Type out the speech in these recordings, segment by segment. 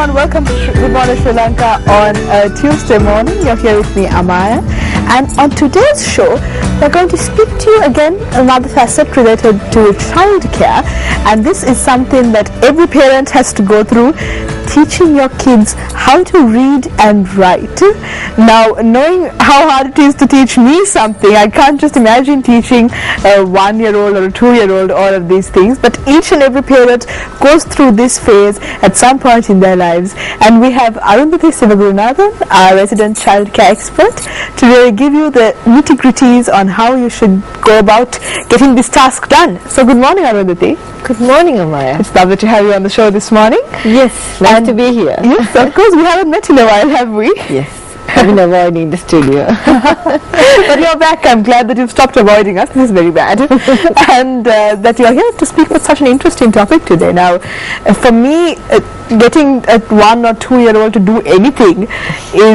everyone, welcome to Good Morning Sri Lanka on Tuesday morning. You're here with me, Amaya, and on today's show we're going to speak to you again another facet related to childcare, and this is something that every parent has to go through, teaching your kids how to read and write. Now, knowing how hard it is to teach me something, I can't just imagine teaching a 1-year-old or a 2-year-old all of these things, but each and every parent goes through this phase at some point in their lives, and we have Arundhati Sivagurunathan, our resident childcare expert, to really give you the nitty-gritties on how you should go about getting this task done. So good morning, Arundhati. Good morning, Amaya. It's lovely to have you on the show this morning. Yes, nice to be here. Yes, of course, we haven't met in a while, have we? Yes, I've been avoiding the studio. But you're back. I'm glad that you've stopped avoiding us. This is very bad. And that you're here to speak with such an interesting topic today. Now, for me, getting a 1 or 2-year-old to do anything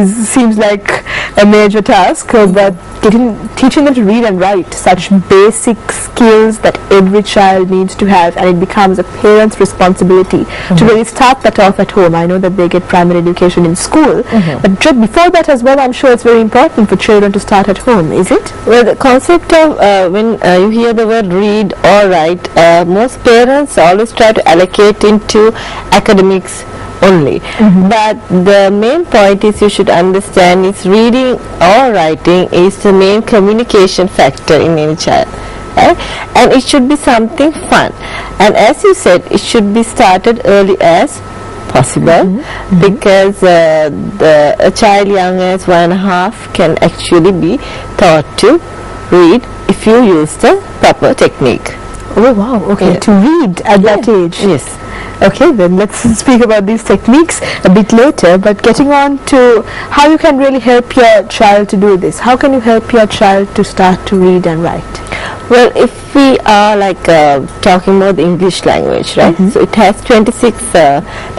seems like a major task, but teaching them to read and write, such basic skills that every child needs to have, and it becomes a parent's responsibility to really start that off at home. I know that they get primary education in school, but just before that as well, I'm sure it's very important for children to start at home, is it? Well, the concept of when you hear the word read or write, most parents always try to allocate into academics only, but the main point is you should understand is reading or writing is the main communication factor in any child, right? And it should be something fun, and as you said, it should be started early as possible, because a child young as 1.5 can actually be taught to read if you use the proper technique. Oh wow, okay, yeah. To read at that age. Yes. Okay, then let's speak about these techniques a bit later, but getting on to how you can really help your child to do this. How can you help your child to start to read and write? Well, if we are like talking about the English language, right? So it has 26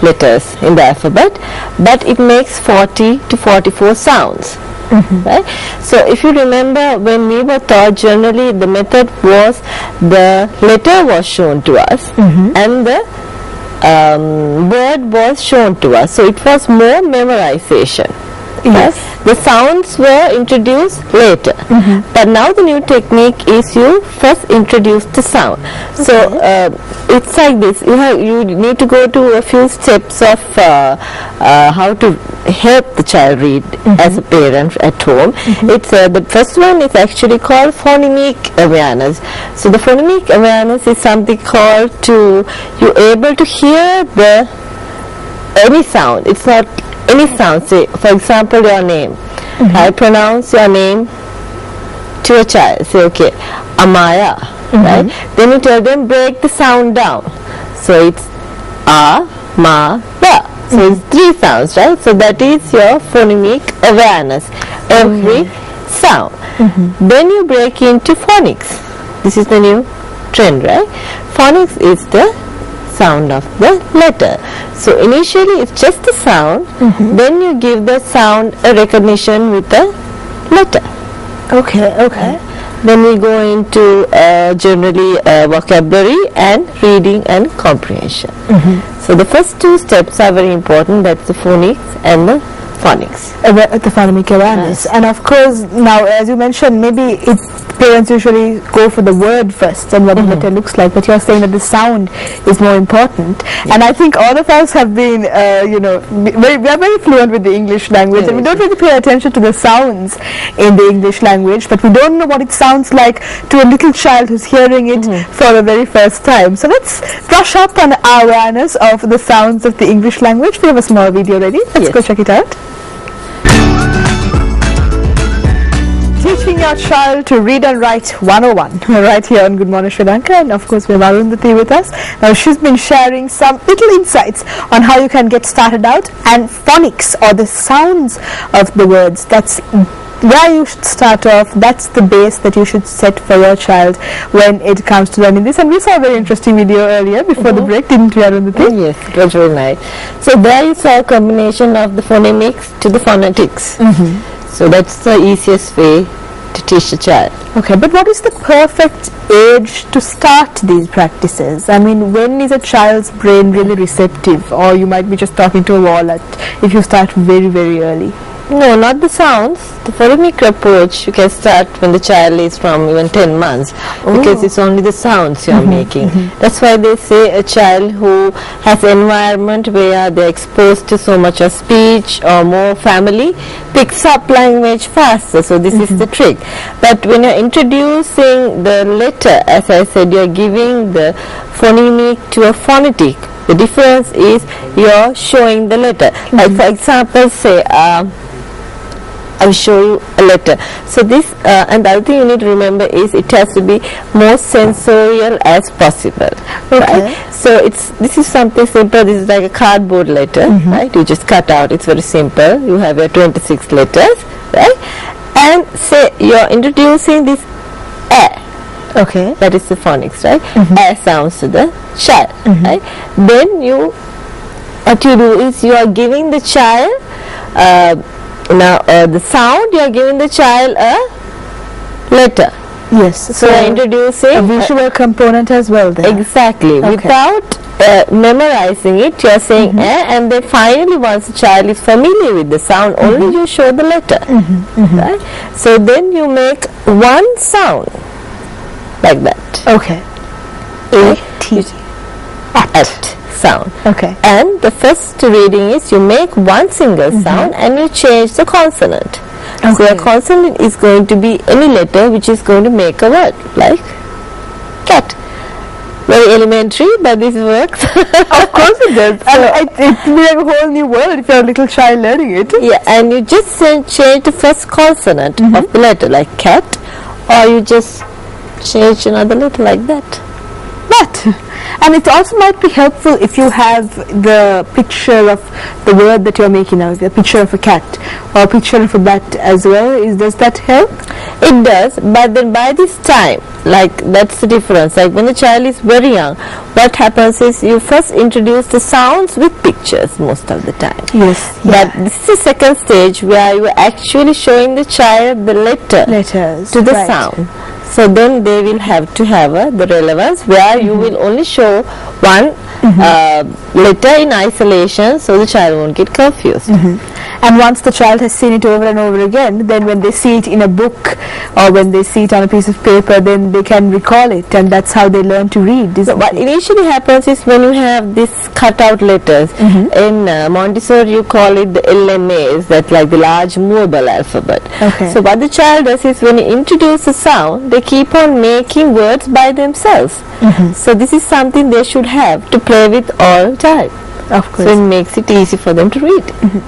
letters in the alphabet, but it makes 40 to 44 sounds. Right? So if you remember, when we were taught, generally the method was the letter was shown to us and the word was shown to us, so it was more memorization. Yes. The sounds were introduced later, but now the new technique is you first introduce the sound. So it's like this, you need to go to a few steps of how to help the child read as a parent at home. It's the first one is actually called phonemic awareness. So the phonemic awareness is something called to you're able to hear any sound. It's not any sound. Say, for example, your name. I pronounce your name to a child. Say, okay, Amaya, right? Then you tell them, break the sound down. So it's A, Ma, Da. So it's 3 sounds, right? So that is your phonemic awareness. Every sound. Then you break into phonics. This is the new trend, right? Phonics is the sound of the letter. So initially it's just the sound, then you give the sound a recognition with the letter. Okay. Then we go into generally vocabulary and reading and comprehension. So the first 2 steps are very important, that's the phonics and the phonics. The phonemic awareness. And of course, now as you mentioned, maybe parents usually go for the word first and what the letter looks like, but you're saying that the sound is more important. And I think all of us have been, we are very fluent with the English language, and we don't really pay attention to the sounds in the English language, but we don't know what it sounds like to a little child who's hearing it for the very first time. So let's brush up on our awareness of the sounds of the English language. We have a small video ready. Let's go check it out. Teaching your child to read and write 101, right here on Good Morning Sri Lanka, and of course we have Arundhati with us. Now she's been sharing some little insights on how you can get started out, and phonics, or the sounds of the words, that's where you should start off. That's the base that you should set for your child when it comes to learning this. And we saw a very interesting video earlier before the break, didn't we, Arundhati? Yes, it was very nice. So there you saw a combination of the phonemics to the phonetics. So that's the easiest way to teach the child. Okay, but what is the perfect age to start these practices? I mean, when is a child's brain really receptive, or you might be just talking to a wall if you start very, very early? No, not the sounds. The phonemic approach you can start when the child is from even 10 months because it's only the sounds you are making. That's why they say a child who has environment where they are exposed to so much of speech or more family picks up language faster. So this is the trick. But when you are introducing the letter, as I said, you are giving the phonemic to a phonetic. The difference is you are showing the letter. Like for example, say I will show you a letter. So this and the other thing you need to remember is it has to be more sensorial as possible. Right? So this is something simple. This is like a cardboard letter, right? You just cut out. It's very simple. You have your 26 letters, right? And say you're introducing this a. Okay. That is the phonics, right? A sounds to the child, right? Then what you do is you are giving the child the sound, you are giving the child a letter. Yes. So introducing a visual component as well there. Exactly. Okay. Without memorizing it, you are saying and then finally once the child is familiar with the sound, only you show the letter. Right? So then you make one sound like that. Okay. A-T. At sound. Okay. And the first reading is you make one single sound and you change the consonant. Okay. So a consonant is going to be any letter which is going to make a word, like cat. Very elementary, but this works. Of course it does. And it will be like a whole new world if you're a little child learning it. Yeah, and you just change the first consonant of the letter, like cat, or you just change another letter like that. And it also might be helpful if you have the picture of the word that you're making now, the picture of a cat or a picture of a bat as well. Does that help? It does, but then by this time, like that's the difference. Like when the child is very young, what happens is you first introduce the sounds with pictures most of the time. Yes. But this is the second stage where you are actually showing the child the letters to the sound. So then they will have to have the relevance where you will only show one letter in isolation so the child won't get confused. And once the child has seen it over and over again, then when they see it in a book or when they see it on a piece of paper, then they can recall it, and that's how they learn to read. So what initially happens is when you have these cut-out letters, in Montessori you call it the LMAs, that's like the large movable alphabet. Okay. So what the child does is when you introduce a sound, they keep on making words by themselves. So this is something they should have to play with all the time. Of course. So it makes it easy for them to read.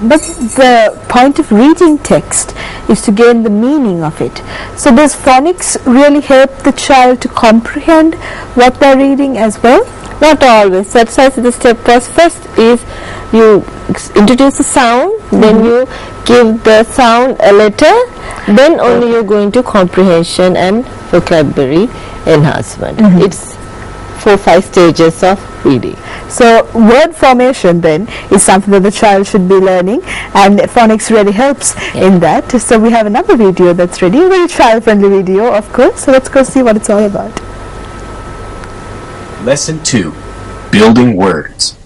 But the point of reading text is to gain the meaning of it. So does phonics really help the child to comprehend what they're reading as well? Not always. That's why the step was first is you introduce the sound, then you give the sound a letter, then only you're going to comprehension and vocabulary enhancement. It's 4-5 stages of reading. So word formation then is something that the child should be learning, and phonics really helps in that. So we have another video that's ready, a very child friendly video of course, so let's go see what it's all about. Lesson 2. Building Words.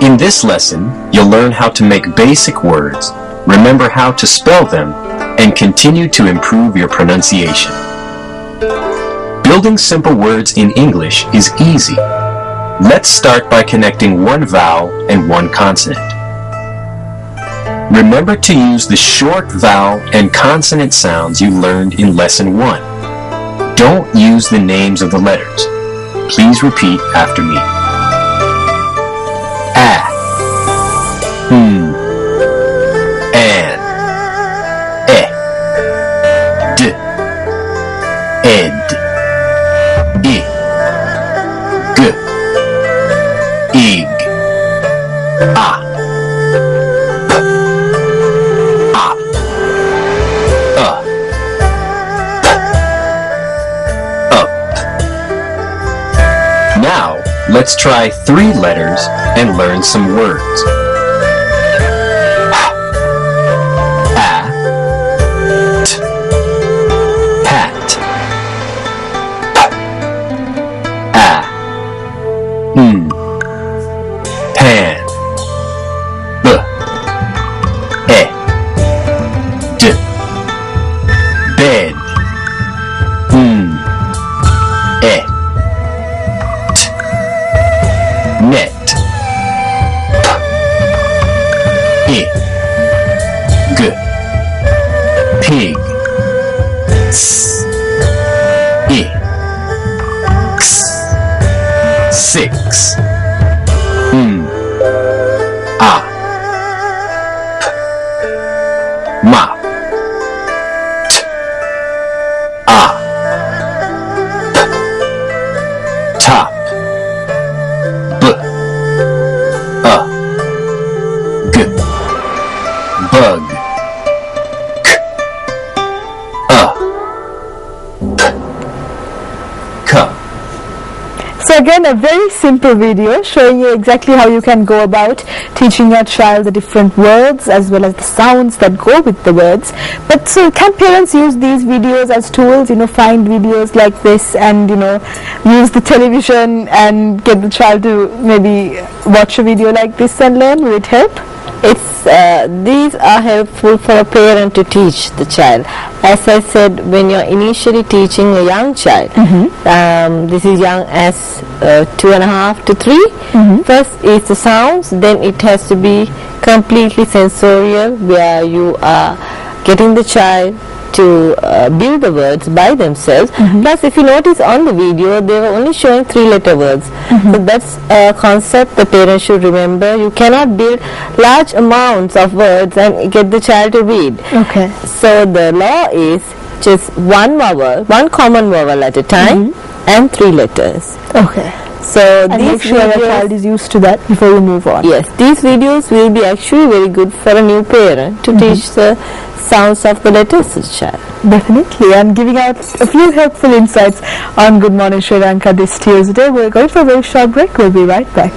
In this lesson, you'll learn how to make basic words, remember how to spell them, and continue to improve your pronunciation. Building simple words in English is easy. Let's start by connecting one vowel and one consonant. Remember to use the short vowel and consonant sounds you learned in Lesson 1. Don't use the names of the letters. Please repeat after me. A, an, d, ed, I, g, ig, a, Now, let's try 3 letters and learn some words. A, t, 6. Ah. P. Ma. T. Ah. P. Top. B. G. Bug. K. P. Cup. So again, a very simple video showing you exactly how you can go about teaching your child the different words as well as the sounds that go with the words. But so can parents use these videos as tools, find videos like this and, use the television and get the child to maybe watch a video like this and learn? Will it help? These are helpful for a parent to teach the child. As I said, when you're initially teaching a young child, this is young as 2.5 to 3. First is the sounds, then it has to be completely sensorial, where you are getting the child to build the words by themselves. Plus, if you notice on the video, they were only showing 3-letter words. So that's a concept the parents should remember. You cannot build large amounts of words and get the child to read. Okay. So the law is just one common vowel at a time, and 3 letters. Okay. So And these make sure your child is used to that before we move on. Yes, these videos will be actually very good for a new parent to teach the sounds of the letters to the child. Definitely, and giving out a few helpful insights on Good Morning Sri Lanka this Tuesday. We're going for a very short break. We'll be right back.